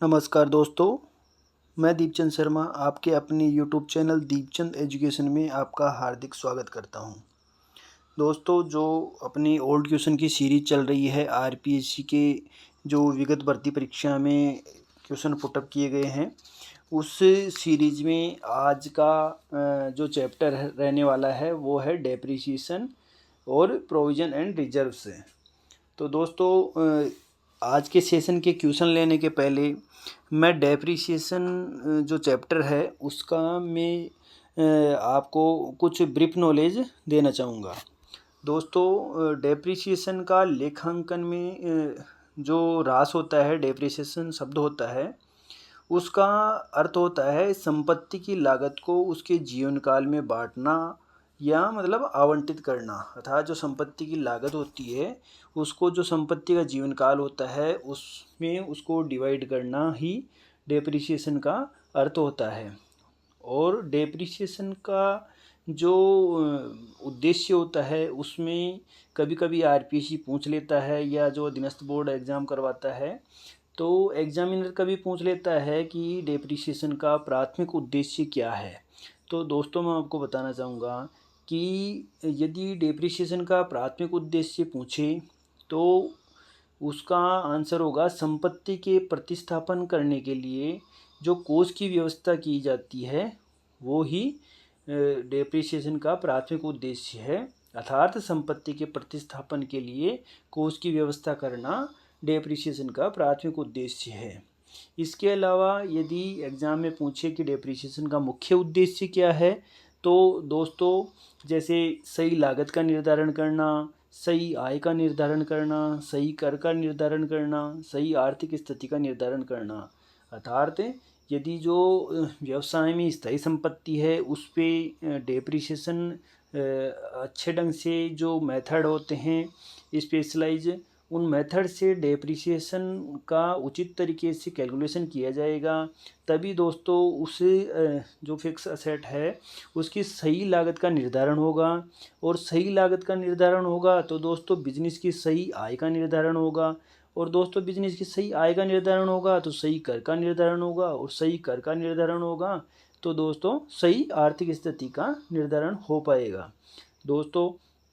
नमस्कार दोस्तों, मैं दीपचंद शर्मा आपके अपने यूट्यूब चैनल दीपचंद एजुकेशन में आपका हार्दिक स्वागत करता हूं। दोस्तों, जो अपनी ओल्ड क्वेश्चन की सीरीज चल रही है आरपीएससी के जो विगत भर्ती परीक्षा में क्वेश्चन पुटअप किए गए हैं, उस सीरीज में आज का जो चैप्टर रहने वाला है वो है डेप्रिसिएशन और प्रोविज़न एंड रिजर्व्स। तो दोस्तों, आज के सेशन के क्वेश्चन लेने के पहले मैं डेप्रिसिएशन जो चैप्टर है उसका मैं आपको कुछ ब्रीफ नॉलेज देना चाहूँगा। दोस्तों, डेप्रिसिएशन का लेखांकन में जो ह्रास होता है, डेप्रिसिएशन शब्द होता है, उसका अर्थ होता है संपत्ति की लागत को उसके जीवन काल में बांटना या मतलब आवंटित करना। अर्थात जो संपत्ति की लागत होती है उसको, जो संपत्ति का जीवन काल होता है उसमें उसको डिवाइड करना ही डेप्रिसिएशन का अर्थ होता है। और डेप्रिसिएशन का जो उद्देश्य होता है उसमें कभी कभी आरपीएससी पूछ लेता है, या जो अधीनस्थ बोर्ड एग्ज़ाम करवाता है तो एग्जामिनर कभी पूछ लेता है कि डेप्रिसिएशन का प्राथमिक उद्देश्य क्या है। तो दोस्तों, मैं आपको बताना चाहूँगा कि यदि डेप्रिसिएशन का प्राथमिक उद्देश्य पूछे तो उसका आंसर होगा संपत्ति के प्रतिस्थापन करने के लिए जो कोष की व्यवस्था की जाती है वो ही डेप्रिसिएशन का प्राथमिक उद्देश्य है। अर्थात संपत्ति के प्रतिस्थापन के लिए कोष की व्यवस्था करना डेप्रिसिएशन का प्राथमिक उद्देश्य है। इसके अलावा यदि एग्ज़ाम में पूछे कि डेप्रिसिएशन का मुख्य उद्देश्य क्या है, तो दोस्तों जैसे सही लागत का निर्धारण करना, सही आय का निर्धारण करना, सही कर का निर्धारण करना, सही आर्थिक स्थिति का निर्धारण करना। अर्थात यदि जो व्यवसाय में स्थायी संपत्ति है उस पर डेप्रिसिएशन अच्छे ढंग से जो मेथड होते हैं स्पेशलाइज, उन मेथड से डेप्रिसिएशन का उचित तरीके से कैलकुलेशन किया जाएगा, तभी दोस्तों उस जो फिक्स असेट है उसकी सही लागत का निर्धारण होगा। और सही लागत का निर्धारण होगा तो दोस्तों बिजनेस की सही आय का निर्धारण होगा, और दोस्तों बिजनेस की सही आय का निर्धारण होगा तो सही कर का निर्धारण होगा, और सही कर का निर्धारण होगा तो दोस्तों सही आर्थिक स्थिति का निर्धारण हो पाएगा। दोस्तों,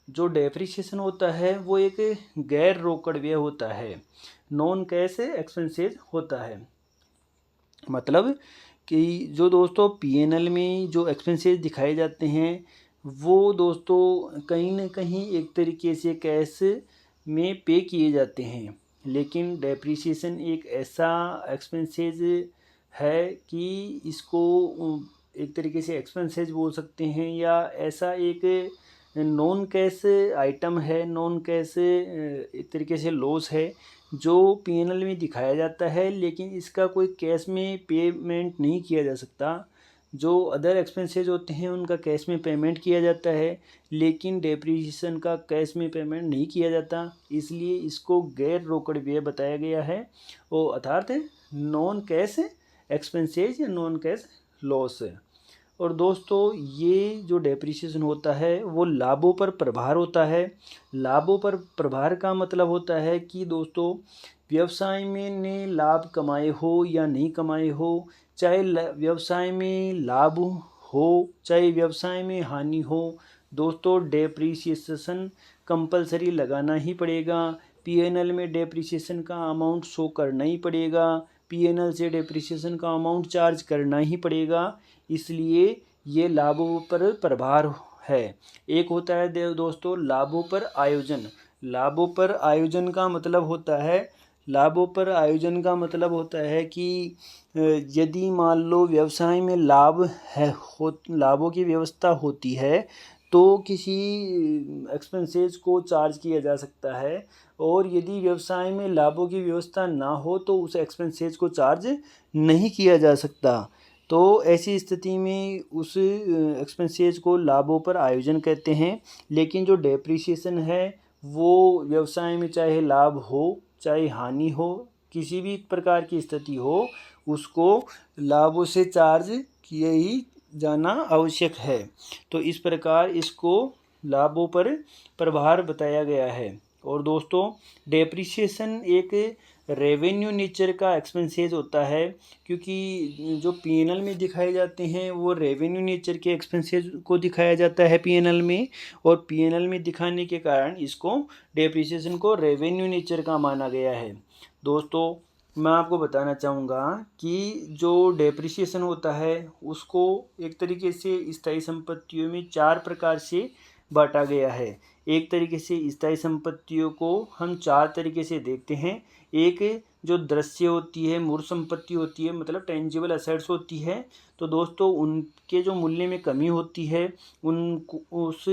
जो डेप्रिसिएशन होता है वो एक गैर रोकड़ व्यय होता है, नॉन कैश एक्सपेंसेस होता है। मतलब कि जो दोस्तों पीएनएल में जो एक्सपेंसेस दिखाए जाते हैं वो दोस्तों कहीं ना कहीं एक तरीके से कैश में पे किए जाते हैं, लेकिन डेप्रिसिएशन एक ऐसा एक्सपेंसेस है कि इसको एक तरीके से एक्सपेंसेस बोल सकते हैं, या ऐसा एक नॉन कैश आइटम है, नॉन कैश एक तरीके से लॉस है जो पीएनएल में दिखाया जाता है, लेकिन इसका कोई कैश में पेमेंट नहीं किया जा सकता। जो अदर एक्सपेंसेस होते हैं उनका कैश में पेमेंट किया जाता है, लेकिन डेप्रिसिएशन का कैश में पेमेंट नहीं किया जाता, इसलिए इसको गैर रोकड़ व्यय बताया गया है, वो अर्थात नॉन कैश एक्सपेंसेस या नॉन कैश लॉस। और दोस्तों ये जो डेप्रिसिएशन होता है वो लाभों पर प्रभार होता है। लाभों पर प्रभार का मतलब होता है कि दोस्तों व्यवसाय में ने लाभ कमाए हो या नहीं कमाए हो, चाहे व्यवसाय में लाभ हो चाहे व्यवसाय में हानि हो, दोस्तों डेप्रिसिएशन कंपलसरी लगाना ही पड़ेगा। पीएनएल में डेप्रिसिएशन का अमाउंट शो करना ही पड़ेगा, पीएनएल से डेप्रिसिएशन का अमाउंट चार्ज करना ही पड़ेगा, इसलिए ये लाभों पर प्रभार है। एक होता है दोस्तों लाभों पर आयोजन। लाभों पर आयोजन का मतलब होता है, लाभों पर आयोजन का मतलब होता है कि यदि मान लो व्यवसाय में लाभ है लाभों की व्यवस्था होती है तो किसी एक्सपेंसेस को चार्ज किया जा सकता है, और यदि व्यवसाय में लाभों की व्यवस्था ना हो तो उस एक्सपेंसेस को चार्ज नहीं किया जा सकता। तो ऐसी स्थिति में उस एक्सपेंसेस को लाभों पर आयोजन कहते हैं। लेकिन जो डेप्रिसिएशन है वो व्यवसाय में चाहे लाभ हो चाहे हानि हो, किसी भी प्रकार की स्थिति हो, उसको लाभों से चार्ज किए ही जाना आवश्यक है। तो इस प्रकार इसको लाभों पर प्रभार बताया गया है। और दोस्तों डेप्रिसिएशन एक रेवेन्यू नेचर का एक्सपेंसेस होता है, क्योंकि जो पीएनएल में दिखाए जाते हैं वो रेवेन्यू नेचर के एक्सपेंसेस को दिखाया जाता है पीएनएल में, और पीएनएल में दिखाने के कारण इसको डेप्रिसिएशन को रेवेन्यू नेचर का माना गया है। दोस्तों मैं आपको बताना चाहूँगा कि जो डेप्रिसिएशन होता है उसको एक तरीके से स्थायी संपत्तियों में 4 प्रकार से बांटा गया है। एक तरीके से स्थायी संपत्तियों को हम 4 तरीके से देखते हैं। एक जो दृश्य होती है, मूर्त संपत्ति होती है, मतलब टेंजिबल असेट्स होती है। तो दोस्तों उनके जो मूल्य में कमी होती है उस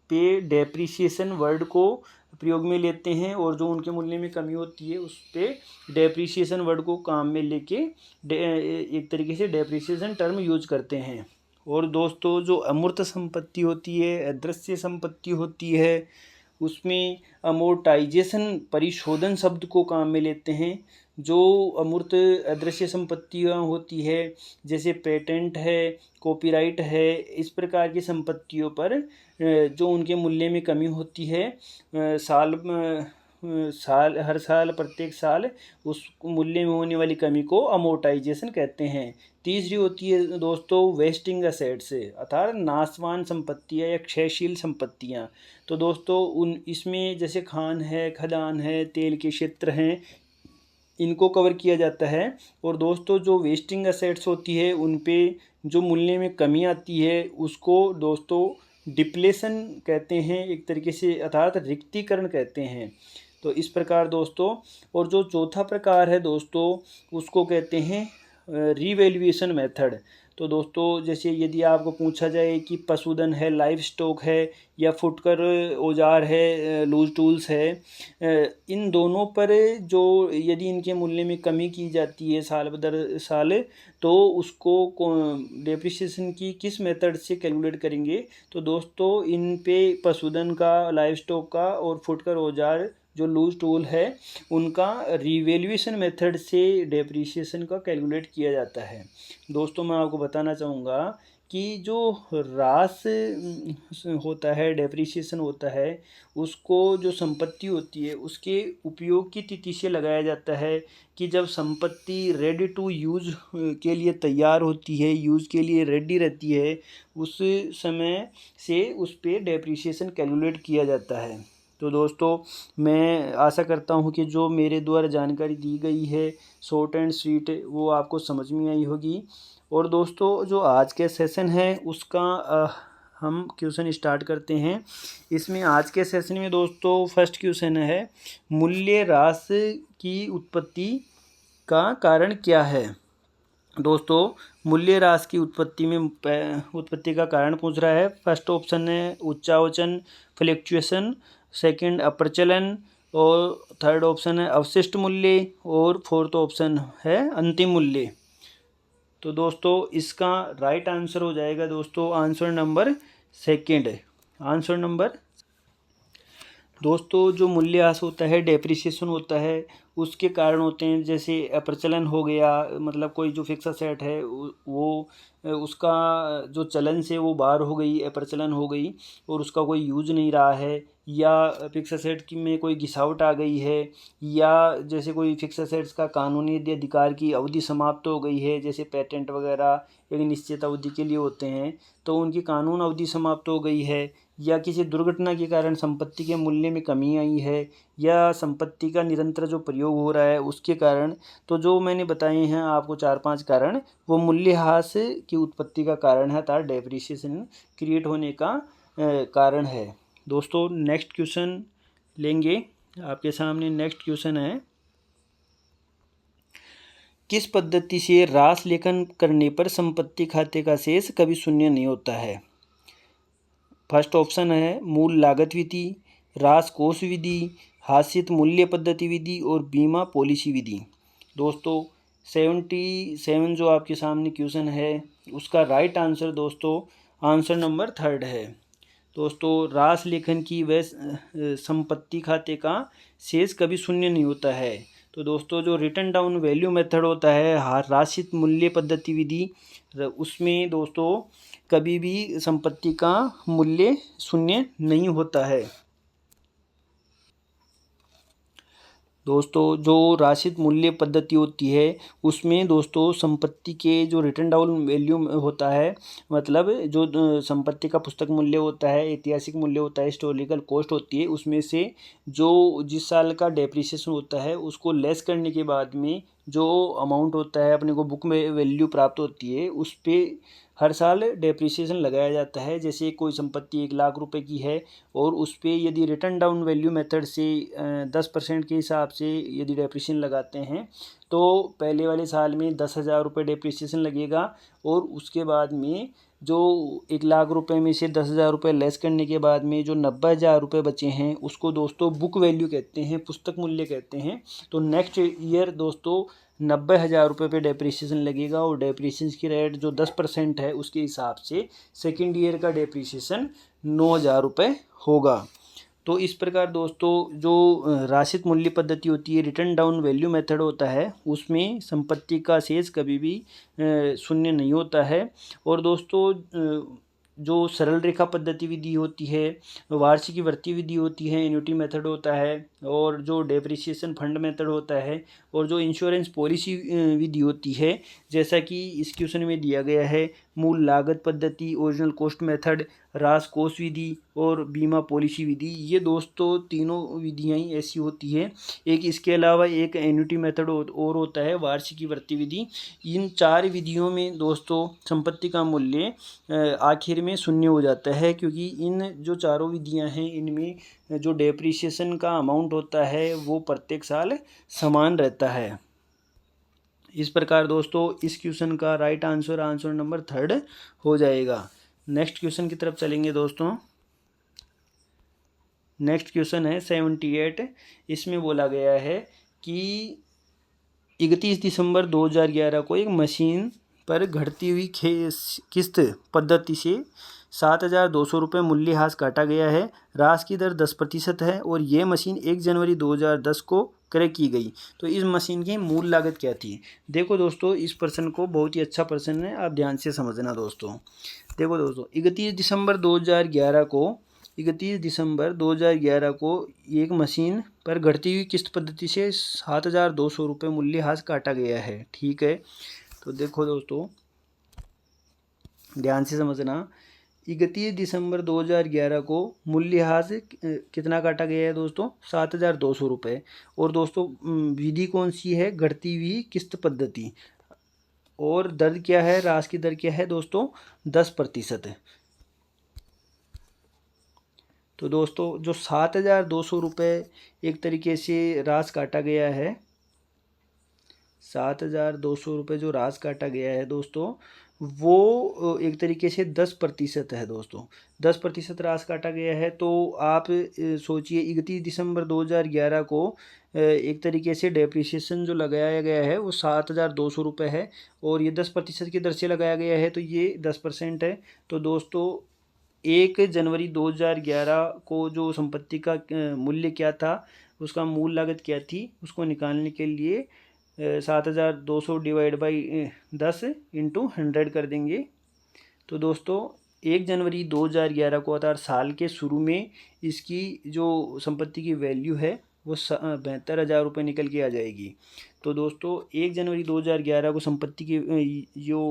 पे डेप्रिसिएशन वर्ड को प्रयोग में लेते हैं, और जो उनके मूल्य में कमी होती है उस पे डेप्रिसिएशन वर्ड को काम में लेके एक तरीके से डेप्रिसिएशन टर्म यूज करते हैं। और दोस्तों जो अमूर्त संपत्ति होती है, अदृश्य संपत्ति होती है, उसमें अमोर्टाइजेशन परिशोधन शब्द को काम में लेते हैं। जो अमूर्त अदृश्य संपत्तियाँ होती है जैसे पेटेंट है, कॉपीराइट है, इस प्रकार की संपत्तियों पर जो उनके मूल्य में कमी होती है हर साल प्रत्येक साल उस मूल्य में होने वाली कमी को अमोर्टाइजेशन कहते हैं। तीसरी होती है दोस्तों वेस्टिंग असेट्स, अर्थात नाशवान संपत्तियाँ या क्षयशील संपत्तियाँ। तो दोस्तों इसमें जैसे खान है, खदान है, तेल के क्षेत्र हैं, इनको कवर किया जाता है। और दोस्तों जो वेस्टिंग असेट्स होती है उन पे जो मूल्य में कमी आती है उसको दोस्तों डिप्लेशन कहते हैं एक तरीके से, अर्थात रिक्तीकरण कहते हैं। तो इस प्रकार दोस्तों, और जो चौथा प्रकार है दोस्तों उसको कहते हैं रीवैल्यूएशन मेथड। तो दोस्तों जैसे यदि आपको पूछा जाए कि पशुधन है, लाइव स्टॉक है, या फुटकर औजार है, लूज टूल्स है, इन दोनों पर जो यदि इनके मूल्य में कमी की जाती है साल दर साल, तो उसको डेप्रिसिएशन की किस मेथड से कैलकुलेट करेंगे। तो दोस्तों इन पे पशुधन का, लाइव स्टॉक का और फुटकर औजार जो लूज टूल है उनका रिवैल्यूएशन मेथड से डेप्रिसिएशन का कैलकुलेट किया जाता है। दोस्तों मैं आपको बताना चाहूँगा कि जो ह्रास होता है, डेप्रिसिएशन होता है, उसको जो संपत्ति होती है उसके उपयोग की तिथि से लगाया जाता है कि जब संपत्ति रेडी टू यूज़ के लिए तैयार होती है, यूज़ के लिए रेडी रहती है, उस समय से उस पर डेप्रिसिएशन कैलकुलेट किया जाता है। तो दोस्तों मैं आशा करता हूँ कि जो मेरे द्वारा जानकारी दी गई है शॉर्ट एंड स्वीट वो आपको समझ में आई होगी। और दोस्तों जो आज के सेशन है उसका हम क्वेश्चन स्टार्ट करते हैं। इसमें आज के सेशन में दोस्तों फर्स्ट क्वेश्चन है, मूल्य ह्रास की उत्पत्ति का कारण क्या है। दोस्तों मूल्य ह्रास की उत्पत्ति का कारण पूछ रहा है। फर्स्ट ऑप्शन है उच्चावचन फ्लक्चुएशन, सेकंड अप्रचलन, और थर्ड ऑप्शन है अवशिष्ट मूल्य, और फोर्थ ऑप्शन है अंतिम मूल्य। तो दोस्तों इसका राइट आंसर हो जाएगा दोस्तों answer number second. Answer number दोस्तों जो मूल्यह्रास होता है, डेप्रिसिएशन होता है, उसके कारण होते हैं जैसे अप्रचलन हो गया, मतलब कोई जो फिक्स असेट है वो उसका जो चलन से वो बाहर हो गई, अप्रचलन हो गई और उसका कोई यूज नहीं रहा है, या फिक्स असेट की में कोई घिसावट आ गई है, या जैसे कोई फिक्स असेट्स का कानूनी अधिकार की अवधि समाप्त हो गई है, जैसे पेटेंट वगैरह एक निश्चित अवधि के लिए होते हैं तो उनकी कानून अवधि समाप्त हो गई है, या किसी दुर्घटना के कारण संपत्ति के मूल्य में कमी आई है, या संपत्ति का निरंतर जो प्रयोग हो रहा है उसके कारण। तो जो मैंने बताए हैं आपको 4-5 कारण, वो मूल्यह्रास की उत्पत्ति का कारण है, अर्थात डेप्रिसिएशन क्रिएट होने का कारण है। दोस्तों नेक्स्ट क्वेश्चन लेंगे। आपके सामने नेक्स्ट क्वेश्चन है, किस पद्धति से ह्रास लेखन करने पर संपत्ति खाते का शेष कभी शून्य नहीं होता है। फर्स्ट ऑप्शन है मूल लागत विधि, ह्रास कोष विधि, हाशित मूल्य पद्धति विधि और बीमा पॉलिसी विधि। दोस्तों 77 जो आपके सामने क्वेश्चन है उसका राइट आंसर दोस्तों आंसर नंबर थर्ड है। दोस्तों ह्रास लेखन की वह संपत्ति खाते का शेष कभी शून्य नहीं होता है। तो दोस्तों जो रिटर्न डाउन वैल्यू मेथड होता है, ह्रासित मूल्य पद्धति विधि, उसमें दोस्तों कभी भी संपत्ति का मूल्य शून्य नहीं होता है। दोस्तों जो राशिद मूल्य पद्धति होती है उसमें दोस्तों संपत्ति के जो रिटर्न डाउन वैल्यू होता है, मतलब जो संपत्ति का पुस्तक मूल्य होता है, ऐतिहासिक मूल्य होता है, हिस्टोरिकल कॉस्ट होती है, उसमें से जो जिस साल का डेप्रिसिएशन होता है उसको लेस करने के बाद में जो अमाउंट होता है अपने को बुक में वैल्यू प्राप्त होती है उस पर हर साल डेप्रिसिएशन लगाया जाता है। जैसे कोई संपत्ति 1,00,000 रुपए की है और उस पर यदि रिटर्न डाउन वैल्यू मेथड से 10% के हिसाब से यदि डेप्रिसिएशन लगाते हैं तो पहले वाले साल में 10,000 रुपये डेप्रिसिएशन लगेगा और उसके बाद में जो 1,00,000 रुपये में से 10,000 रुपये लेस करने के बाद में जो 90,000 रुपये बचे हैं उसको दोस्तों बुक वैल्यू कहते हैं, पुस्तक मूल्य कहते हैं। तो नेक्स्ट ईयर दोस्तों 90,000 रुपये पे डेप्रिसिएशन लगेगा और डेप्रिसिएशन की रेट जो 10% है उसके हिसाब से सेकेंड ईयर का डेप्रिसिएशन 9,000 रुपये होगा। तो इस प्रकार दोस्तों जो राशिद मूल्य पद्धति होती है, रिटर्न डाउन वैल्यू मेथड होता है, उसमें संपत्ति का शेष कभी भी शून्य नहीं होता है। और दोस्तों जो सरल रेखा पद्धति विधि होती है, वार्षिकी वृत्ति विधि होती है, एन्युटी मेथड होता है, और जो डेप्रिसिएशन फंड मेथड होता है, और जो इंश्योरेंस पॉलिसी विधि होती है, जैसा कि इस क्वेश्चन में दिया गया है, मूल लागत पद्धति, ओरिजिनल कॉस्ट मेथड, रास कोष विधि और बीमा पॉलिसी विधि, ये दोस्तों तीनों विधियाँ ऐसी होती है। एक इसके अलावा एक एन्युटी मेथड और होता है, वार्षिकी वृत्ति विधि। इन चार विधियों में दोस्तों संपत्ति का मूल्य आखिर में शून्य हो जाता है, क्योंकि इन जो चारों विधियां हैं इनमें जो डेप्रिसिएशन का अमाउंट होता है वो प्रत्येक साल समान रहता है। इस प्रकार दोस्तों इस क्वेश्चन का राइट आंसर नंबर 3 हो जाएगा। नेक्स्ट क्वेश्चन की तरफ चलेंगे दोस्तों। नेक्स्ट क्वेश्चन है 78। इसमें बोला गया है कि 31 दिसंबर 2011 को एक मशीन पर घटती हुई किस्त पद्धति से 7,200 रुपये मूल्यह्रास काटा गया है। ह्रास की दर 10% है और ये मशीन 1 जनवरी 2010 को क्रय की गई। तो इस मशीन की मूल लागत क्या थी? देखो दोस्तों इस प्रश्न को बहुत ही अच्छा प्रश्न है, आप ध्यान से समझना दोस्तों। देखो दोस्तों 31 दिसंबर 2011 को एक मशीन पर घटती हुई किस्त पद्धति से 7,200 रुपये मूल्यह्रास काटा गया है। ठीक है, तो देखो दोस्तों ध्यान से समझना। 31 दिसंबर 2011 को मूल्यह्रास कितना काटा गया है दोस्तों? 7,200 रुपये। और दोस्तों विधि कौन सी है? घटती हुई किस्त पद्धति। और दर क्या है? ह्रास की दर क्या है दोस्तों? 10%। तो दोस्तों जो 7,200 रुपये एक तरीके से ह्रास काटा गया है, 7,200 रुपये जो ह्रास काटा गया है दोस्तों, वो एक तरीके से 10% है दोस्तों। 10% ह्रास काटा गया है। तो आप सोचिए 31 दिसंबर 2011 को एक तरीके से डेप्रिसिएशन जो लगाया गया है वो 7,200 रुपये है और ये 10% की दर से लगाया गया है, तो ये 10% है। तो दोस्तों 1 जनवरी 2011 को जो संपत्ति का मूल्य क्या था, उसका मूल लागत क्या थी, उसको निकालने के लिए 7,200 डिवाइड बाई 10 इंटू 100 कर देंगे। तो दोस्तों 1 जनवरी 2011 को अर्थात साल के शुरू में इसकी जो संपत्ति की वैल्यू है वो 72,000 रुपये निकल के आ जाएगी। तो दोस्तों 1 जनवरी 2011 को संपत्ति की जो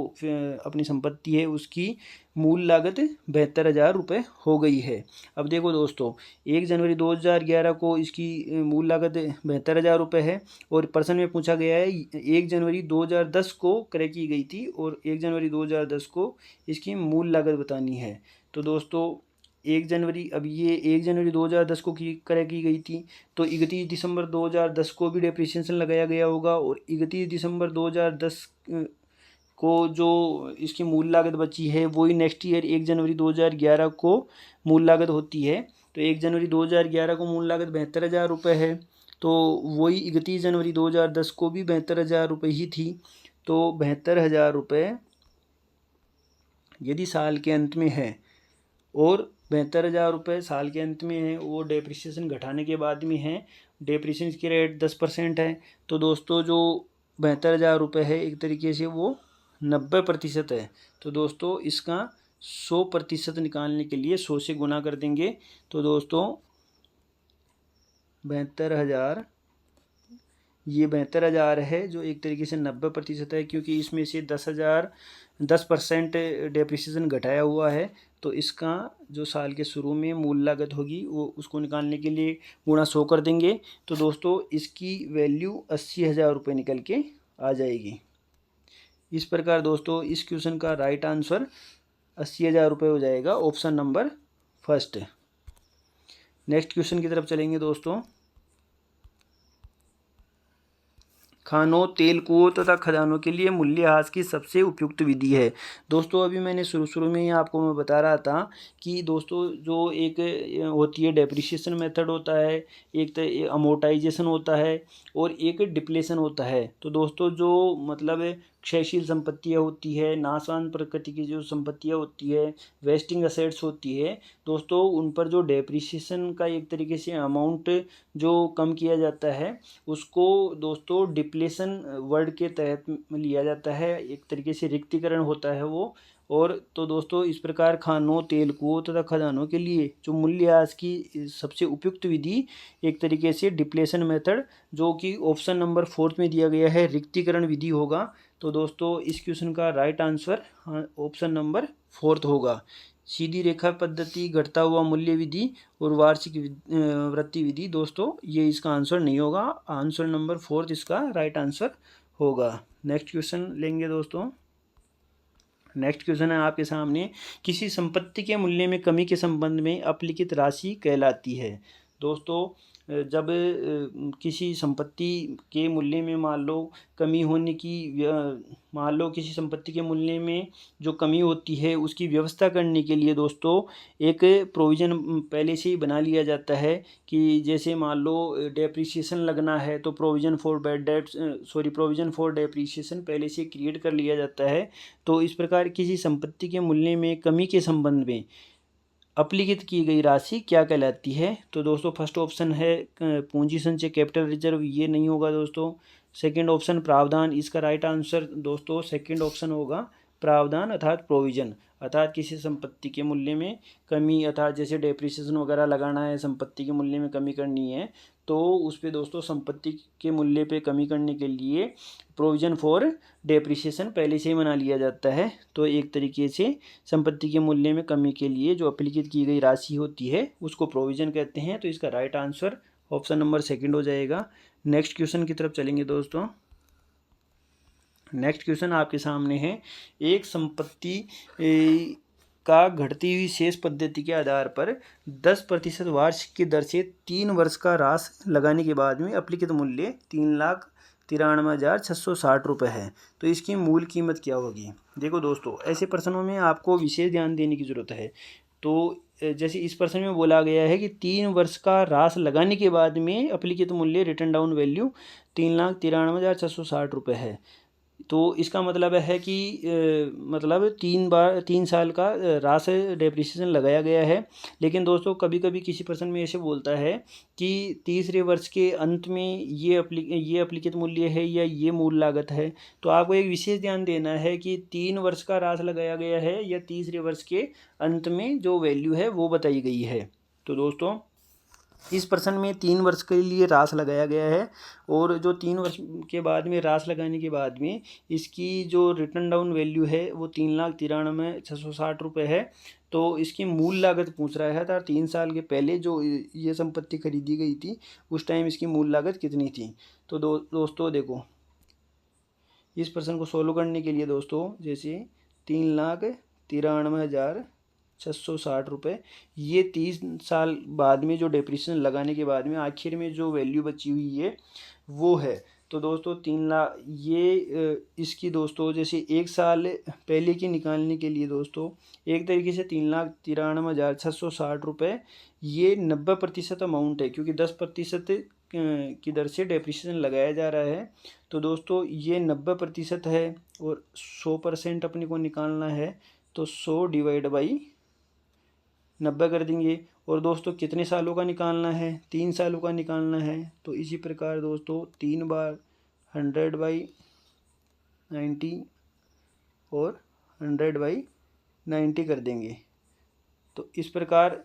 अपनी संपत्ति है उसकी मूल लागत 72,000 रुपये हो गई है। अब देखो दोस्तों 1 जनवरी 2011 को इसकी मूल लागत 72,000 रुपये है और प्रश्न में पूछा गया है 1 जनवरी 2010 को क्रय की गई थी और 1 जनवरी 2010 को इसकी मूल लागत बतानी है। तो दोस्तों 1 जनवरी, अब ये 1 जनवरी 2010 को क्रय की गई थी, तो 31 दिसंबर 2010 को भी डेप्रिसिएशन लगाया गया होगा और 31 दिसंबर 2010 को जो इसकी मूल लागत बची है वही नेक्स्ट ईयर 1 जनवरी 2011 को मूल लागत होती है। तो 1 जनवरी 2011 को मूल लागत 72,000 रुपये है, तो वही 31 जनवरी 2010 को भी 72,000 रुपये ही थी। तो 72,000 रुपये यदि साल के अंत में है और 72,000 रुपये साल के अंत में है, वो डेप्रिसिएशन घटाने के बाद में है, डेप्रिसिएशन की रेट 10% है, तो दोस्तों जो 72,000 रुपये है एक तरीके से वो 90% है। तो दोस्तों इसका 100% निकालने के लिए 100 से गुना कर देंगे। तो दोस्तों 72,000 ये 72,000 है, जो एक तरीके से 90% है, क्योंकि इसमें से 10% डेप्रिसिएशन घटाया हुआ है। तो इसका जो साल के शुरू में मूल लागत होगी वो उसको निकालने के लिए गुणा 100 कर देंगे। तो दोस्तों इसकी वैल्यू 80,000 रुपये निकल के आ जाएगी। इस प्रकार दोस्तों इस क्वेश्चन का राइट आंसर 80,000 रुपये हो जाएगा, option number first. Next question की तरफ चलेंगे दोस्तों। खानों, तेल कुओं तथा खदानों के लिए मूल्यह्रास की सबसे उपयुक्त विधि है। दोस्तों अभी मैंने शुरू में ही आपको मैं बता रहा था कि दोस्तों जो एक होती है डेप्रिसिएशन मेथड होता है, एक तो अमोर्टाइजेशन होता है और एक डिप्लेशन होता है। तो दोस्तों जो मतलब क्षयशील संपत्तियाँ होती है, नाशवान प्रकृति की जो संपत्तियाँ होती है, वेस्टिंग असेट्स होती है दोस्तों, उन पर जो डेप्रिसिएशन का एक तरीके से अमाउंट जो कम किया जाता है उसको दोस्तों डिप्लेशन वर्ड के तहत लिया जाता है। एक तरीके से रिक्तीकरण होता है वो। और तो दोस्तों इस प्रकार खानों, तेल कुओं तथा खदानों के लिए जो मूल्यह्रास की सबसे उपयुक्त विधि एक तरीके से डिप्लेशन मेथड, जो कि ऑप्शन नंबर 4 में दिया गया है, रिक्तीकरण विधि होगा। तो दोस्तों इस क्वेश्चन का राइट आंसर ऑप्शन नंबर 4 होगा। सीधी रेखा पद्धति, घटता हुआ मूल्य विधि और वार्षिक वृद्धि विधि, दोस्तों ये इसका आंसर नहीं होगा। आंसर नंबर 4 इसका राइट आंसर होगा। नेक्स्ट क्वेश्चन लेंगे दोस्तों। नेक्स्ट क्वेश्चन है आपके सामने, किसी संपत्ति के मूल्य में कमी के संबंध में अपलिखित राशि कहलाती है। दोस्तों जब किसी संपत्ति के मूल्य में मान लो कमी होने की, मान लो किसी संपत्ति के मूल्य में जो कमी होती है उसकी व्यवस्था करने के लिए दोस्तों एक प्रोविज़न पहले से ही बना लिया जाता है कि जैसे मान लो डेप्रिसिएशन लगना है तो प्रोविज़न फॉर डेप्रिसिएशन पहले से क्रिएट कर लिया जाता है। तो इस प्रकार किसी संपत्ति के मूल्य में कमी के संबंध में अपलिखित की गई राशि क्या कहलाती है। तो दोस्तों फर्स्ट ऑप्शन है पूंजी संचय, कैपिटल रिजर्व, ये नहीं होगा दोस्तों। सेकंड ऑप्शन प्रावधान, इसका राइट आंसर दोस्तों सेकंड ऑप्शन होगा प्रावधान अर्थात प्रोविजन। अर्थात किसी संपत्ति के मूल्य में कमी, अर्थात जैसे डेप्रिसिएशन वगैरह लगाना है, संपत्ति के मूल्य में कमी करनी है, तो उस पे दोस्तों संपत्ति के मूल्य पे कमी करने के लिए प्रोविजन फॉर डेप्रिसिएशन पहले से ही बना लिया जाता है। तो एक तरीके से संपत्ति के मूल्य में कमी के लिए जो अपलिखित की गई राशि होती है उसको प्रोविजन कहते हैं। तो इसका right answer option number second हो जाएगा। नेक्स्ट क्वेश्चन की तरफ चलेंगे दोस्तों। नेक्स्ट क्वेश्चन आपके सामने है, एक संपत्ति का घटती हुई शेष पद्धति के आधार पर 10% वार्षिक की दर से 3 वर्ष का ह्रास लगाने के बाद में अपलिखित मूल्य 3,93,660 रुपये है। तो इसकी मूल कीमत क्या होगी। देखो दोस्तों ऐसे प्रश्नों में आपको विशेष ध्यान देने की ज़रूरत है। तो जैसे इस प्रश्न में बोला गया है कि 3 वर्ष का ह्रास लगाने के बाद में अपलिखित मूल्य रिटर्न डाउन वैल्यू 3,93,660 रुपये है। तो इसका मतलब है कि मतलब 3 साल का ह्रास डेप्रिसिएशन लगाया गया है। लेकिन दोस्तों कभी कभी किसी प्रश्न में ऐसे बोलता है कि तीसरे वर्ष के अंत में ये अपलिखित मूल्य है या ये मूल लागत है। तो आपको एक विशेष ध्यान देना है कि 3 वर्ष का ह्रास लगाया गया है या तीसरे वर्ष के अंत में जो वैल्यू है वो बताई गई है। तो दोस्तों इस प्रश्न में 3 वर्ष के लिए ह्रास लगाया गया है और जो 3 वर्ष के बाद में ह्रास लगाने के बाद में इसकी जो रिटर्न डाउन वैल्यू है वो 3,93,660 रुपये है। तो इसकी मूल लागत पूछ रहा है था 3 साल के पहले जो ये संपत्ति खरीदी गई थी उस टाइम इसकी मूल लागत कितनी थी। तो दोस्तों देखो इस प्रश्न को सोल्व करने के लिए दोस्तों जैसे 3,93,660 रुपये, ये 30 साल बाद में जो डेप्रिसिएशन लगाने के बाद में आखिर में जो वैल्यू बची हुई है वो है। तो दोस्तों 3 लाख ये इसकी दोस्तों जैसे 1 साल पहले की निकालने के लिए दोस्तों एक तरीके से 3,93,660 रुपये ये 90% अमाउंट है, क्योंकि 10% की दर से डेप्रिसिएशन लगाया जा रहा है। तो दोस्तों ये 90% है और 100% अपने को निकालना है। तो 100 डिवाइड बाई 90 कर देंगे। और दोस्तों कितने सालों का निकालना है, 3 सालों का निकालना है। तो इसी प्रकार दोस्तों 3 बार 100/90 और 100/90 कर देंगे। तो इस प्रकार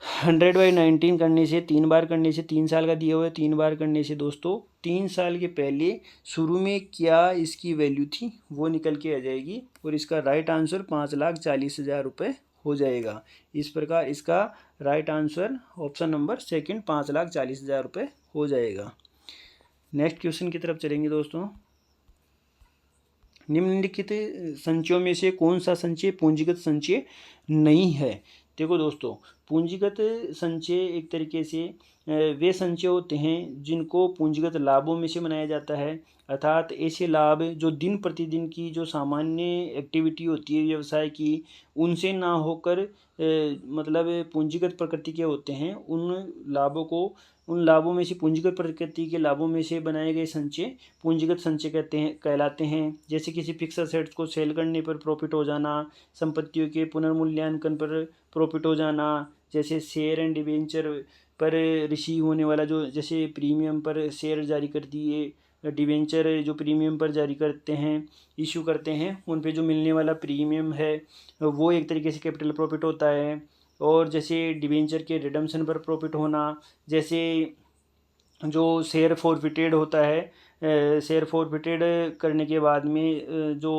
100/19 करने से 3 बार करने से 3 साल का दिया हुआ है, 3 बार करने से दोस्तों 3 साल के पहले शुरू में क्या इसकी वैल्यू थी वो निकल के आ जाएगी और इसका राइट आंसर 5,40,000 रुपये हो जाएगा। इस प्रकार इसका right answer option number second 5,40,000 रुपये हो जाएगा। नेक्स्ट क्वेश्चन की तरफ चलेंगे दोस्तों। निम्नलिखित संचयों में से कौन सा संचय पूंजीगत संचय नहीं है? देखो दोस्तों, पूंजीगत संचय एक तरीके से वे संचय होते हैं जिनको पूंजीगत लाभों में से बनाया जाता है, अर्थात ऐसे लाभ जो दिन प्रतिदिन की जो सामान्य एक्टिविटी होती है व्यवसाय की उनसे ना होकर मतलब पूंजीगत प्रकृति के होते हैं। उन लाभों में से पूंजीगत प्रकृति के लाभों में से बनाए गए संचय पूंजीगत संचय कहलाते हैं। जैसे किसी फिक्स एसेट्स को सेल करने पर प्रॉफिट हो जाना, संपत्तियों के पुनर्मूल्यांकन पर प्रॉफिट हो जाना, जैसे शेयर एंड डिबेंचर पर रिसीव होने वाला जो जैसे प्रीमियम पर शेयर जारी कर दिए, डिबेंचर जो प्रीमियम पर जारी करते हैं इशू करते हैं उन पे जो मिलने वाला प्रीमियम है वो एक तरीके से कैपिटल प्रॉफिट होता है। और जैसे डिबेंचर के रिडम्पशन पर प्रॉफिट होना, जैसे जो शेयर फॉरफिटेड होता है, शेयर फॉरफिटेड करने के बाद में जो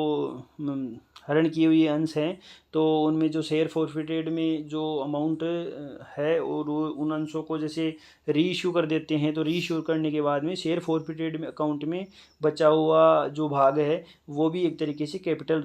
हरण किए हुए अंश हैं तो उनमें जो शेयर फॉरफिटेड में जो अमाउंट है और उन अंशों को जैसे री इशू कर देते हैं तो री इशू करने के बाद में शेयर फॉरफिटेड में अकाउंट में बचा हुआ जो भाग है वो भी एक तरीके से कैपिटल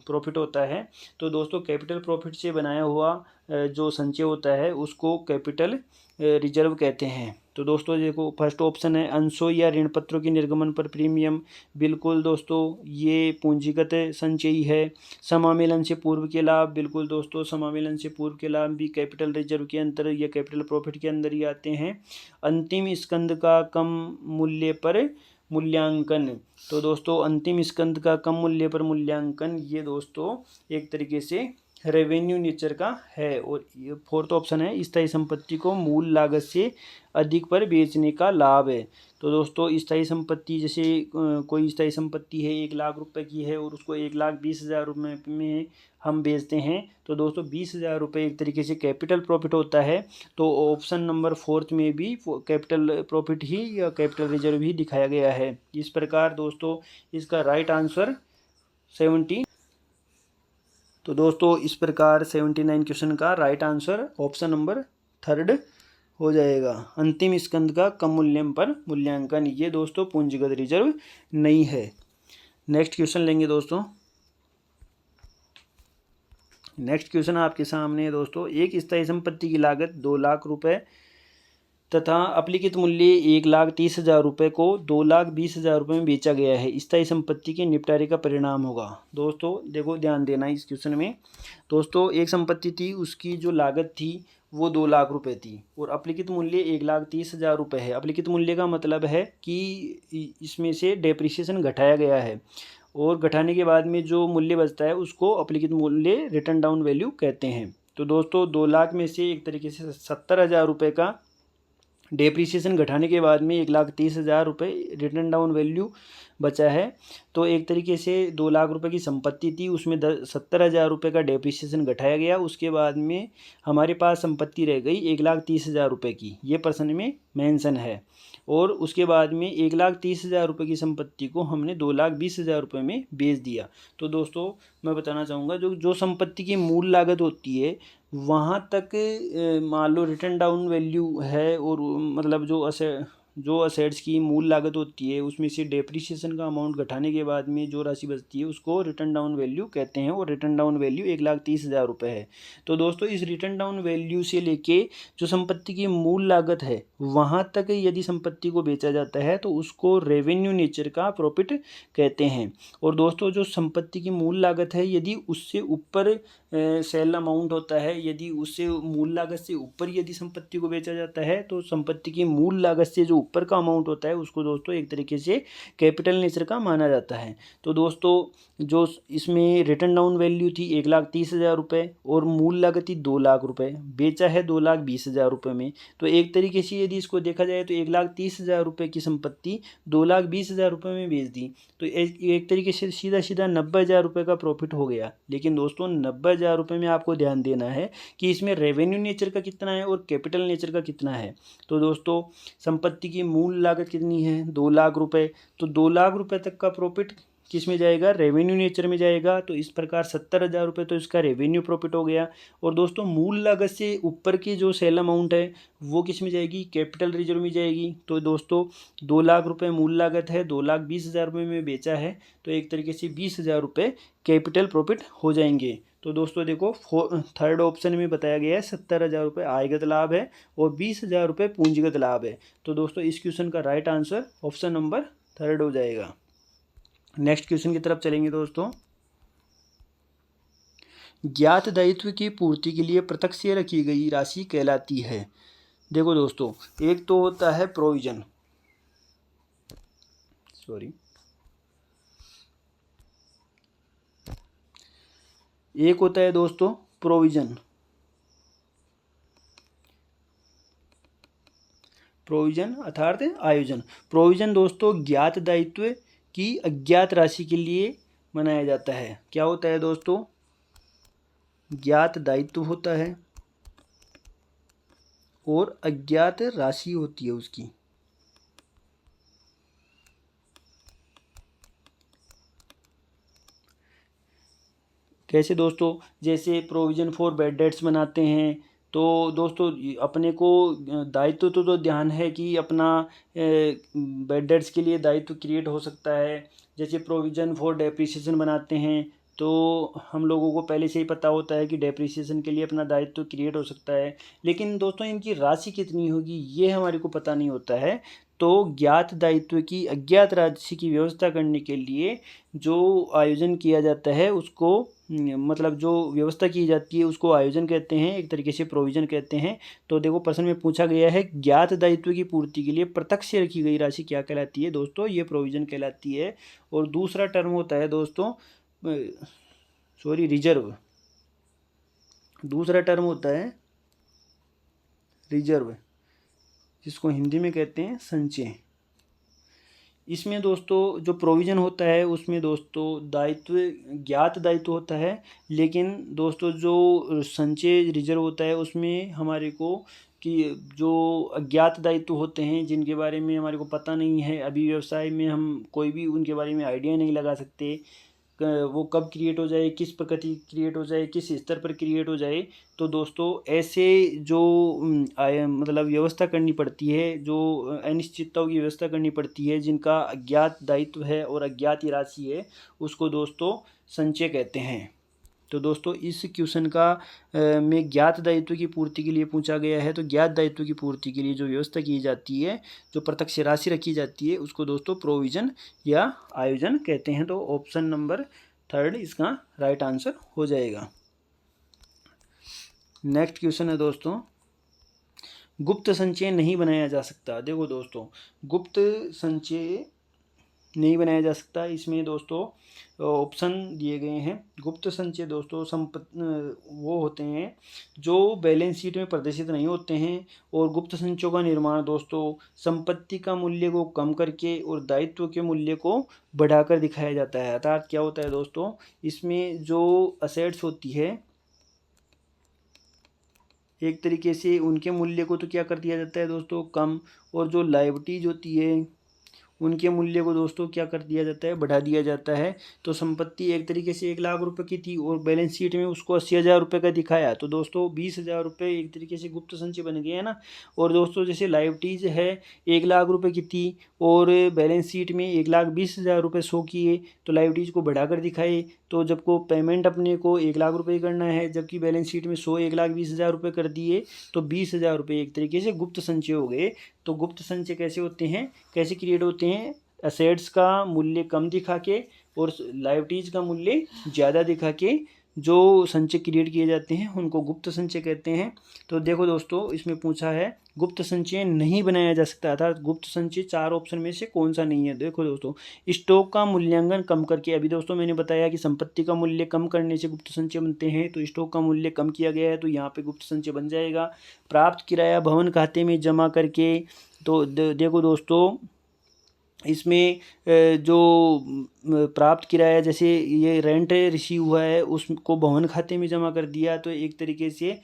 प्रॉफिट होता है। तो दोस्तों कैपिटल प्रॉफिट से बनाया हुआ जो संचय होता है उसको कैपिटल रिजर्व कहते हैं। तो दोस्तों देखो फर्स्ट ऑप्शन है अंशों या ऋण पत्रों के निर्गमन पर प्रीमियम, बिल्कुल दोस्तों ये पूंजीगत संचयी है। समामेलन से पूर्व के लाभ, बिल्कुल दोस्तों समामेलन से पूर्व के लाभ भी कैपिटल रिजर्व के अंतर या कैपिटल प्रॉफिट के अंदर ही आते हैं। अंतिम स्कंद का कम मूल्य पर मूल्यांकन, तो दोस्तों अंतिम स्कंद का कम मूल्य पर मूल्यांकन ये दोस्तों एक तरीके से रेवेन्यू नेचर का है। और ये फोर्थ ऑप्शन है स्थायी संपत्ति को मूल लागत से अधिक पर बेचने का लाभ है। तो दोस्तों स्थायी संपत्ति जैसे कोई स्थायी संपत्ति है 1,00,000 रुपये की है और उसको 1,20,000 रुपये में हम बेचते हैं तो दोस्तों 20,000 रुपये एक तरीके से कैपिटल प्रॉफिट होता है। तो ऑप्शन नंबर फोर्थ में भी कैपिटल प्रॉफिट ही या कैपिटल रिजर्व ही दिखाया गया है। इस प्रकार दोस्तों इसका राइट आंसर 70। तो दोस्तों इस प्रकार 79 क्वेश्चन का right answer option number third हो जाएगा। अंतिम स्कंद का कम मूल्य पर मूल्यांकन ये दोस्तों पूंजीगत रिजर्व नहीं है। नेक्स्ट क्वेश्चन लेंगे दोस्तों। नेक्स्ट क्वेश्चन आपके सामने है दोस्तों। एक स्थायी संपत्ति की लागत 2,00,000 रुपये तथा अप्लिखित मूल्य 1,30,000 रुपये को 2,20,000 रुपये में बेचा गया है, स्थायी संपत्ति के निपटारे का परिणाम होगा। दोस्तों देखो ध्यान देना इस क्वेश्चन में। दोस्तों एक संपत्ति थी उसकी जो लागत थी वो 2,00,000 रुपये थी और अप्लिखित मूल्य 1,30,000 रुपये है। अप्लिखित मूल्य का मतलब है कि इसमें से डेप्रिसिएशन घटाया गया है और घटाने के बाद में जो मूल्य बचता है उसको अप्लिखित मूल्य रिटर्न डाउन वैल्यू कहते हैं। तो दोस्तों 2,00,000 में से एक तरीके से 70,000 रुपये का डेप्रिसिएशन घटाने के बाद में 1,30,000 रुपये रिटर्न डाउन वैल्यू बचा है। तो एक तरीके से 2,00,000 रुपये की संपत्ति थी उसमें 70,000 रुपये का डेप्रिसिएशन घटाया गया, उसके बाद में हमारे पास संपत्ति रह गई 1,30,000 रुपये की, ये प्रश्न में मेंशन है। और उसके बाद में 1,30,000 रुपये की संपत्ति को हमने 2,20,000 रुपये में बेच दिया। तो दोस्तों मैं बताना चाहूँगा जो संपत्ति की मूल लागत होती है वहाँ तक मान लो रिटर्न डाउन वैल्यू है और मतलब जो असेट्स की मूल लागत होती है उसमें से डेप्रिसिएशन का अमाउंट घटाने के बाद में जो राशि बचती है उसको रिटर्न डाउन वैल्यू कहते हैं और रिटर्न डाउन वैल्यू 1,30,000 रुपये है। तो दोस्तों इस रिटर्न डाउन वैल्यू से लेके जो संपत्ति की मूल लागत है वहाँ तक यदि संपत्ति को बेचा जाता है तो उसको रेवेन्यू नेचर का प्रॉफिट कहते हैं। और दोस्तों जो संपत्ति की मूल लागत है यदि उससे ऊपर सेल अमाउंट होता है, यदि उससे मूल लागत से ऊपर यदि संपत्ति को बेचा जाता है तो संपत्ति की मूल लागत से जो ऊपर का अमाउंट होता है उसको दोस्तों एक तरीके से कैपिटल नेचर का माना जाता है। तो दोस्तों जो इसमें रिटर्न डाउन वैल्यू थी 1,30,000 रुपये और मूल लागत थी 2,00,000 रुपये, बेचा है 2,20,000 रुपये में। तो एक तरीके से यदि इसको देखा जाए तो 1,30,000 रुपये की संपत्ति 2,20,000 रुपये में बेच दी तो एक तरीके से सीधा सीधा 90,000 रुपये का प्रॉफिट हो गया। लेकिन दोस्तों 90,000 70,000 रुपये में आपको ध्यान देना है कि इसमें रेवेन्यू नेचर का कितना है और कैपिटल नेचर का कितना है। तो दोस्तों संपत्ति की मूल लागत कितनी है, 2 लाख रुपये। तो 2 लाख रुपये तक का प्रॉफिट किस में जाएगा, रेवेन्यू नेचर में जाएगा। तो इस प्रकार 70,000 रुपये तो इसका रेवेन्यू प्रॉफिट हो गया। और दोस्तों मूल लागत से ऊपर की जो सेल अमाउंट है वो किस में जाएगी, कैपिटल रिजर्व में जाएगी। तो दोस्तों 2 लाख रुपये मूल लागत है, 2,20,000 रुपये में बेचा है, तो एक तरीके से 20,000 रुपये कैपिटल प्रॉफिट हो जाएंगे। तो दोस्तों देखो थर्ड ऑप्शन में बताया गया है 70,000 रुपये आयगत लाभ है और 20,000 रुपये पूंजीगत लाभ है। तो दोस्तों इस क्वेश्चन का राइट आंसर ऑप्शन नंबर 3 हो जाएगा। नेक्स्ट क्वेश्चन की तरफ चलेंगे दोस्तों। ज्ञात दायित्व की पूर्ति के लिए प्रत्यक्ष से रखी गई राशि कहलाती है। देखो दोस्तों एक तो होता है प्रोविजन, एक होता है दोस्तों प्रोविजन, अर्थात आयोजन। प्रोविजन दोस्तों ज्ञात दायित्व की अज्ञात राशि के लिए मनाया जाता है। क्या होता है दोस्तों, ज्ञात दायित्व होता है और अज्ञात राशि होती है उसकी। कैसे दोस्तों, जैसे प्रोविजन फॉर बैड डेट्स बनाते हैं, तो दोस्तों अपने को दायित्व तो ध्यान है कि अपना बैड डेट्स के लिए दायित्व क्रिएट हो सकता है। जैसे प्रोविजन फॉर डेप्रिसिएशन बनाते हैं तो हम लोगों को पहले से ही पता होता है कि डेप्रिसिएशन के लिए अपना दायित्व क्रिएट हो सकता है, लेकिन दोस्तों इनकी राशि कितनी होगी ये हमारे को पता नहीं होता है। तो ज्ञात दायित्व की अज्ञात राशि की व्यवस्था करने के लिए जो आयोजन किया जाता है उसको मतलब जो व्यवस्था की जाती है उसको आयोजन कहते हैं, एक तरीके से प्रोविजन कहते हैं। तो देखो प्रश्न में पूछा गया है ज्ञात दायित्व की पूर्ति के लिए प्रत्यक्ष से रखी गई राशि क्या कहलाती है, दोस्तों ये प्रोविजन कहलाती है। और दूसरा टर्म होता है दोस्तों रिजर्व। दूसरा टर्म होता है रिजर्व, जिसको हिंदी में कहते हैं संचय। इसमें दोस्तों जो प्रोविज़न होता है उसमें दोस्तों दायित्व ज्ञात दायित्व होता है, लेकिन दोस्तों जो संचय रिजर्व होता है उसमें हमारे को कि जो अज्ञात दायित्व होते हैं जिनके बारे में हमारे को पता नहीं है, अभी व्यवसाय में हम कोई भी उनके बारे में आइडिया नहीं लगा सकते, वो कब क्रिएट हो जाए, किस प्रकृति क्रिएट हो जाए, किस स्तर पर क्रिएट हो जाए। तो दोस्तों ऐसे जो मतलब व्यवस्था करनी पड़ती है, जो अनिश्चितताओं की व्यवस्था करनी पड़ती है, जिनका अज्ञात दायित्व है और अज्ञात राशि है, उसको दोस्तों संचय कहते हैं। तो दोस्तों इस क्वेश्चन का में ज्ञात दायित्व की पूर्ति के लिए पूछा गया है। तो ज्ञात दायित्व की पूर्ति के लिए जो व्यवस्था की जाती है, जो प्रत्यक्ष राशि रखी जाती है, उसको दोस्तों प्रोविजन या आयोजन कहते हैं। तो ऑप्शन नंबर 3 इसका राइट आंसर हो जाएगा। नेक्स्ट क्वेश्चन है दोस्तों, गुप्त संचय नहीं बनाया जा सकता। देखो दोस्तों गुप्त संचय नहीं बनाया जा सकता, इसमें दोस्तों ऑप्शन दिए गए हैं। गुप्त संचय दोस्तों वो होते हैं जो बैलेंस शीट में प्रदर्शित नहीं होते हैं। और गुप्त संचयों का निर्माण दोस्तों संपत्ति का मूल्य को कम करके और दायित्व के मूल्य को बढ़ाकर दिखाया जाता है। अर्थात क्या होता है दोस्तों, इसमें जो असेट्स होती है एक तरीके से उनके मूल्य को तो क्या कर दिया जाता है दोस्तों, कम, और जो लायबिलिटीज होती है उनके मूल्य को दोस्तों क्या कर दिया जाता है, बढ़ा दिया जाता है। तो संपत्ति एक तरीके से 1 लाख रुपए की थी और बैलेंस शीट में उसको 80,000 रुपये का दिखाया, तो दोस्तों 20,000 रुपये एक तरीके से गुप्त संचय बन गए है ना। और दोस्तों जैसे लायबिलिटीज है 1 लाख रुपये की थी और बैलेंस शीट में 1,20,000 रुपये शो किए, तो लायबिलिटीज को बढ़ाकर दिखाए। तो जब को पेमेंट अपने को 1 लाख रुपये करना है, जबकि बैलेंस शीट में 1,20,000 रुपये कर दिए, तो 20,000 रुपये एक तरीके से गुप्त संचय हो गए। तो गुप्त संचय कैसे होते हैं, कैसे क्रिएट होते हैं, एसेट्स का मूल्य कम दिखा के और लायबिलिटीज का मूल्य ज़्यादा दिखा के जो संचय क्रिएट किए जाते हैं उनको गुप्त संचय कहते हैं। तो देखो दोस्तों इसमें पूछा है गुप्त संचय नहीं बनाया जा सकता, अर्थात गुप्त संचय 4 ऑप्शन में से कौन सा नहीं है। देखो दोस्तों स्टॉक का मूल्यांकन कम करके, अभी दोस्तों मैंने बताया कि संपत्ति का मूल्य कम करने से गुप्त संचय बनते हैं, तो स्टॉक का मूल्य कम किया गया है तो यहाँ पे गुप्त संचय बन जाएगा। प्राप्त किराया भवन खाते में जमा करके, तो देखो दोस्तों इसमें जो प्राप्त किराया, जैसे ये रेंट रिसीव हुआ है उसको भवन खाते में जमा कर दिया, तो एक तरीके से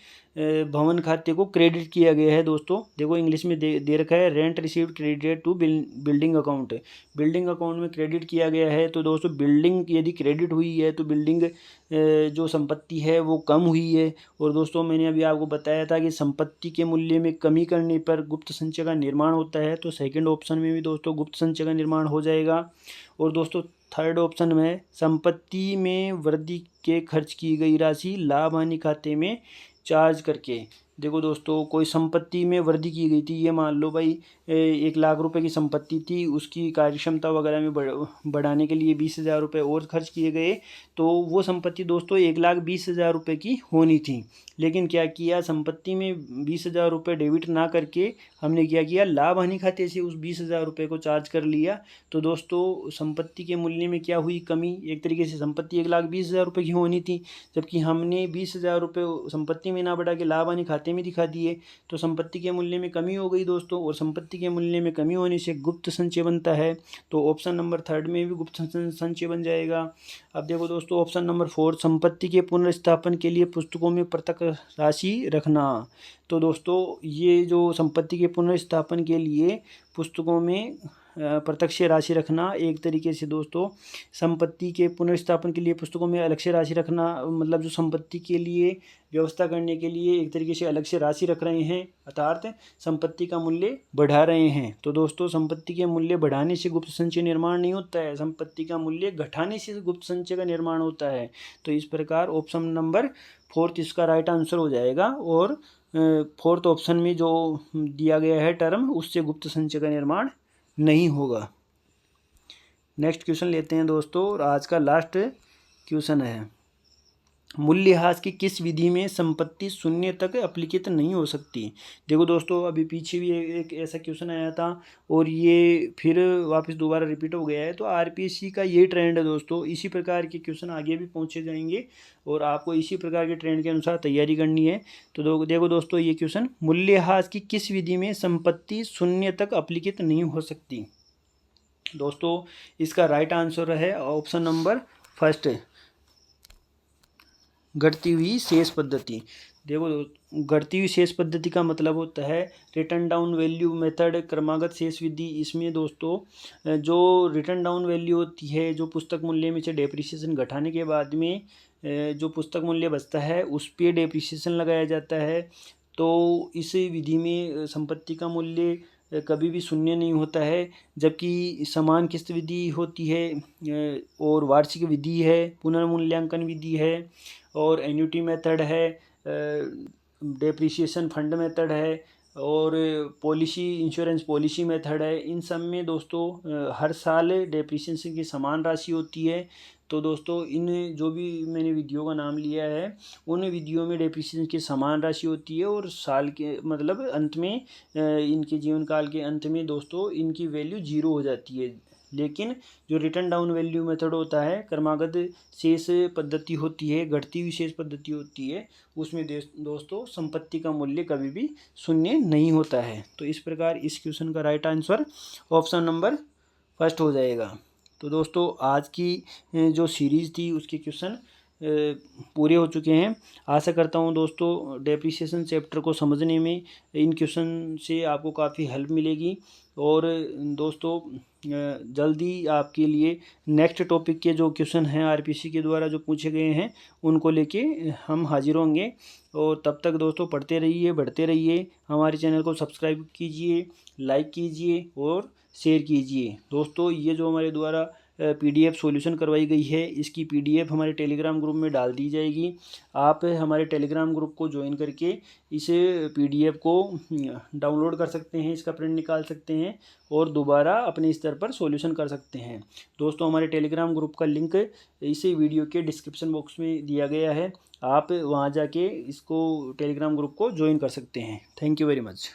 भवन खाते को क्रेडिट किया गया है। दोस्तों देखो इंग्लिश में दे रखा है rent received credit to building account, building account में क्रेडिट किया गया है। तो दोस्तों बिल्डिंग यदि क्रेडिट हुई है तो बिल्डिंग जो संपत्ति है वो कम हुई है। और दोस्तों मैंने अभी आपको बताया था कि संपत्ति के मूल्य में कमी करने पर गुप्त संचय का निर्माण होता है, तो सेकंड ऑप्शन में भी दोस्तों गुप्त संचय का निर्माण हो जाएगा। और दोस्तों थर्ड ऑप्शन में संपत्ति में वृद्धि के खर्च की गई राशि लाभ हानि खाते में चार्ज करके। देखो दोस्तों कोई संपत्ति में वृद्धि की गई थी, ये मान लो भाई 1,00,000 रुपए की संपत्ति थी, उसकी कार्यक्षमता वगैरह में बढ़ाने के लिए 20,000 रुपये और खर्च किए गए, तो वो संपत्ति दोस्तों 1,20,000 रुपये की होनी थी। लेकिन क्या किया, संपत्ति में 20,000 रुपये डेबिट ना करके हमने क्या किया, लाभ हानि खाते से उस 20,000 रुपये को चार्ज कर लिया। तो दोस्तों संपत्ति के मूल्य में क्या हुई, कमी। एक तरीके से संपत्ति 1,20,000 रुपये की होनी थी, जबकि हमने 20,000 रुपये संपत्ति में ना बढ़ा के लाभ हानि खाते में दिखा दिए, तो संपत्ति के मूल्य में कमी हो गई दोस्तों। और संपत्ति के मूल्य में कमी होने से गुप्त संचय बनता है, तो ऑप्शन नंबर थर्ड में भी गुप्त संचय बन जाएगा। अब देखो दोस्तों ऑप्शन नंबर फोर, संपत्ति के पुनर्स्थापन के लिए पुस्तकों में पृथक राशि रखना। तो दोस्तों ये जो संपत्ति के पुनर्स्थापन के लिए पुस्तकों में प्रत्यक्ष राशि रखना, एक तरीके से दोस्तों संपत्ति के पुनर्स्थापन के लिए पुस्तकों में अलग से राशि रखना, मतलब जो संपत्ति के लिए व्यवस्था करने के लिए एक तरीके से अलग से राशि रख रहे हैं, अर्थात संपत्ति का मूल्य बढ़ा रहे हैं। तो दोस्तों संपत्ति के मूल्य बढ़ाने से गुप्त संचय निर्माण नहीं होता है, संपत्ति का मूल्य घटाने से गुप्त संचय का निर्माण होता है। तो इस प्रकार ऑप्शन नंबर फोर्थ इसका राइट आंसर हो जाएगा। और फोर्थ ऑप्शन में जो दिया गया है टर्म, उससे गुप्त संचय का निर्माण नहीं होगा। नेक्स्ट क्वेश्चन लेते हैं दोस्तों, और आज का लास्ट क्वेश्चन है, मूल्यह्रास की किस विधि में संपत्ति शून्य तक अपलिखित नहीं हो सकती। देखो दोस्तों अभी पीछे भी एक ऐसा क्वेश्चन आया था और ये फिर वापस दोबारा रिपीट हो गया है। तो आरपीएससी का ये ट्रेंड है दोस्तों, इसी प्रकार के क्वेश्चन आगे भी पहुंचे जाएंगे और आपको इसी प्रकार के ट्रेंड के अनुसार तैयारी करनी है। तो देखो दोस्तों ये क्वेश्चन, मूल्यह्रास की किस विधि में संपत्ति शून्य तक अपलिखित नहीं हो सकती। दोस्तों इसका राइट आंसर है ऑप्शन नंबर फर्स्ट, घटती हुई शेष पद्धति। देखो घटती हुई शेष पद्धति का मतलब होता है रिटर्न डाउन वैल्यू मेथड, क्रमागत शेष विधि। इसमें दोस्तों जो रिटर्न डाउन वैल्यू होती है, जो पुस्तक मूल्य में से डेप्रिसिएशन घटाने के बाद में जो पुस्तक मूल्य बचता है उस पर डेप्रिसिएशन लगाया जाता है। तो इस विधि में संपत्ति का मूल्य कभी भी शून्य नहीं होता है, जबकि समान किस्त विधि होती है और वार्षिक विधि है, पुनर्मूल्यांकन विधि है और एन्युटी मेथड है, डेप्रिसिएशन फंड मेथड है और पॉलिसी इंश्योरेंस पॉलिसी मेथड है। इन सब में दोस्तों हर साल डेप्रिसिएशन की समान राशि होती है। तो दोस्तों इन जो भी मैंने विधियों का नाम लिया है उन विधियों में डेप्रिसिएशन की समान राशि होती है और साल के मतलब अंत में इनके जीवन काल के अंत में दोस्तों इनकी वैल्यू 0 हो जाती है। लेकिन जो रिटर्न डाउन वैल्यू मेथड होता है, क्रमागत शेष पद्धति होती है, घटती हुई शेष पद्धति होती है, उसमें दोस्तों संपत्ति का मूल्य कभी भी शून्य नहीं होता है। तो इस प्रकार इस क्वेश्चन का right answer option number first हो जाएगा। तो दोस्तों आज की जो सीरीज़ थी उसके क्वेश्चन पूरे हो चुके हैं। आशा करता हूं दोस्तों डेप्रिसिएशन चैप्टर को समझने में इन क्वेश्चन से आपको काफ़ी हेल्प मिलेगी। और दोस्तों जल्दी आपके लिए नेक्स्ट टॉपिक के जो क्वेश्चन हैं आरपीएससी के द्वारा जो पूछे गए हैं उनको लेके हम हाजिर होंगे। और तब तक दोस्तों पढ़ते रहिए, बढ़ते रहिए, हमारे चैनल को सब्सक्राइब कीजिए, लाइक कीजिए और शेयर कीजिए। दोस्तों ये जो हमारे द्वारा पीडीएफ सॉल्यूशन करवाई गई है, इसकी पीडीएफ हमारे टेलीग्राम ग्रुप में डाल दी जाएगी। आप हमारे टेलीग्राम ग्रुप को ज्वाइन करके इस पीडीएफ को डाउनलोड कर सकते हैं, इसका प्रिंट निकाल सकते हैं और दोबारा अपने स्तर पर सॉल्यूशन कर सकते हैं। दोस्तों हमारे टेलीग्राम ग्रुप का लिंक इस वीडियो के डिस्क्रिप्शन बॉक्स में दिया गया है, आप वहां जाके इसको टेलीग्राम ग्रुप को ज्वाइन कर सकते हैं। Thank you very much.